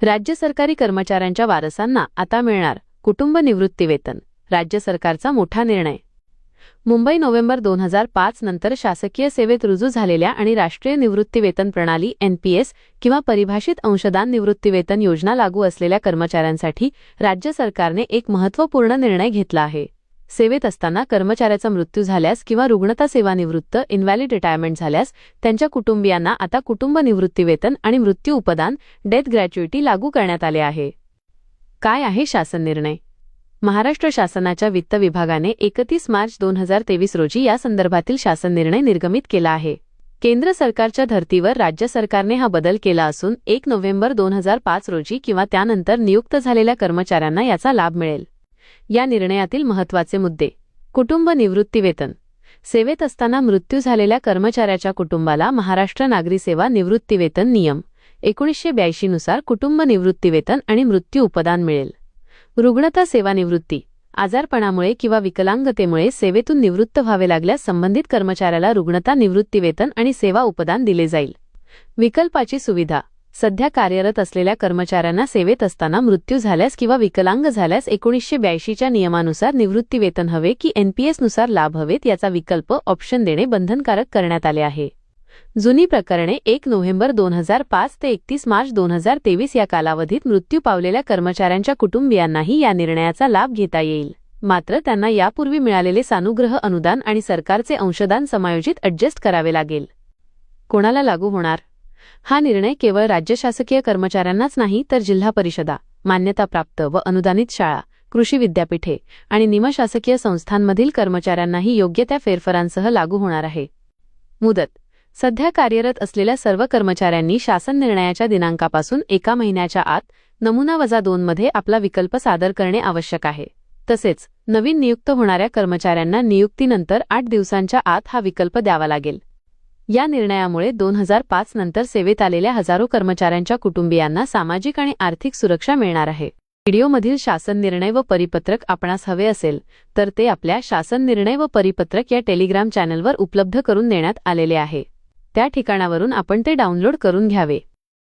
राज्य सरकारी कर्मचाऱ्यांच्या वारसांना आता मिळणार कुटुंब निवृत्तीवेतन. राज्य सरकारचा मोठा निर्णय. मुंबई नोव्हेंबर 2005 नंतर शासकीय सेवेत रुजू झालेल्या आणि राष्ट्रीय निवृत्तीवेतन प्रणाली NPS किंवा परिभाषित अंशदान निवृत्तीवेतन योजना लागू असलेल्या कर्मचाऱ्यांसाठी राज्य सरकारने एक महत्त्वपूर्ण निर्णय घेतला आहे. सेवेत असताना कर्मचाऱ्याचा मृत्यू झाल्यास किंवा रुग्णता सेवानिवृत्त इनव्हॅलिड रिटायरमेंट झाल्यास त्यांच्या कुटुंबियांना आता कुटुंब निवृत्तीवेतन आणि मृत्यू उपदान डेथ ग्रॅच्युइटी लागू करण्यात आले आहे. काय आहे शासन निर्णय? महाराष्ट्र शासनाच्या वित्त विभागाने 31 मार्च 2023 रोजी या संदर्भातील शासन निर्णय निर्गमित केला आहे. केंद्र सरकारच्या धर्तीवर राज्य सरकारने हा बदल केला असून 1 नोव्हेंबर 2005 रोजी किंवा त्यानंतर नियुक्त झालेल्या कर्मचाऱ्यांना याचा लाभ मिळेल. या निर्णयातील महत्त्वाचे मुद्दे. कुटुंब निवृत्तीवेतन. सेवेत असताना मृत्यू झालेल्या कर्मचाऱ्याच्या कुटुंबाला महाराष्ट्र नागरी सेवा निवृत्तीवेतन नियम 1982 नुसार कुटुंब निवृत्तीवेतन आणि मृत्यू उपदान मिळेल. रुग्णता सेवानिवृत्ती. आजारपणामुळे किंवा विकलांगतेमुळे सेवेतून निवृत्त व्हावे लागल्यास संबंधित कर्मचाऱ्याला रुग्णता निवृत्तीवेतन आणि सेवा उपदान दिले जाईल. विकल्पाची सुविधा. सध्या कार्यरत असलेल्या कर्मचाऱ्यांना सेवेत असताना मृत्यू झाल्यास किंवा विकलांग झाल्यास 1982 च्या नियमानुसार निवृत्तीवेतन हवे की NPS नुसार लाभ हवेत याचा विकल्प ऑप्शन देणे बंधनकारक करण्यात आले आहे. जुनी प्रकरणे 1 नोव्हेंबर 2005 ते 31 मार्च 2023 या कालावधीत मृत्यू पावलेल्या कर्मचाऱ्यांच्या कुटुंबियांनाही या निर्णयाचा लाभ घेता येईल. मात्र त्यांना यापूर्वी मिळालेले सानुग्रह अनुदान आणि सरकारचे अंशदान समायोजित ॲडजस्ट करावे लागेल. कोणाला लागू होणार? हा निर्णय केवळ राज्य शासकीय कर्मचाऱ्यांनाच नाही तर जिल्हा परिषदा, मान्यताप्राप्त व अनुदानित शाळा, कृषी विद्यापीठे आणि निमशासकीय संस्थांमधील कर्मचाऱ्यांनाही योग्य त्या फेरफारांसह लागू होणार आहे. मुदत. सध्या कार्यरत असलेल्या सर्व कर्मचाऱ्यांनी शासन निर्णयाच्या दिनांकापासून 1 महिन्याच्या आत नमुना -2 मध्ये आपला विकल्प सादर करणे आवश्यक आहे. तसेच नवीन नियुक्त होणाऱ्या कर्मचाऱ्यांना नियुक्तीनंतर 8 दिवसांच्या आत हा विकल्प द्यावा लागेल. या निर्णयामुळे 2005 नंतर सेवेत आलेल्या हजारो कर्मचाऱ्यांच्या कुटुंबियांना सामाजिक आणि आर्थिक सुरक्षा मिळणार आहे. व्हिडिओमधील शासन निर्णय व परिपत्रक आपणास हवे असेल तर ते आपल्या शासन निर्णय व परिपत्रक या टेलिग्राम चॅनलवर उपलब्ध करून देण्यात आलेले आहे. त्या ठिकाणावरून आपण ते डाउनलोड करून घ्यावे.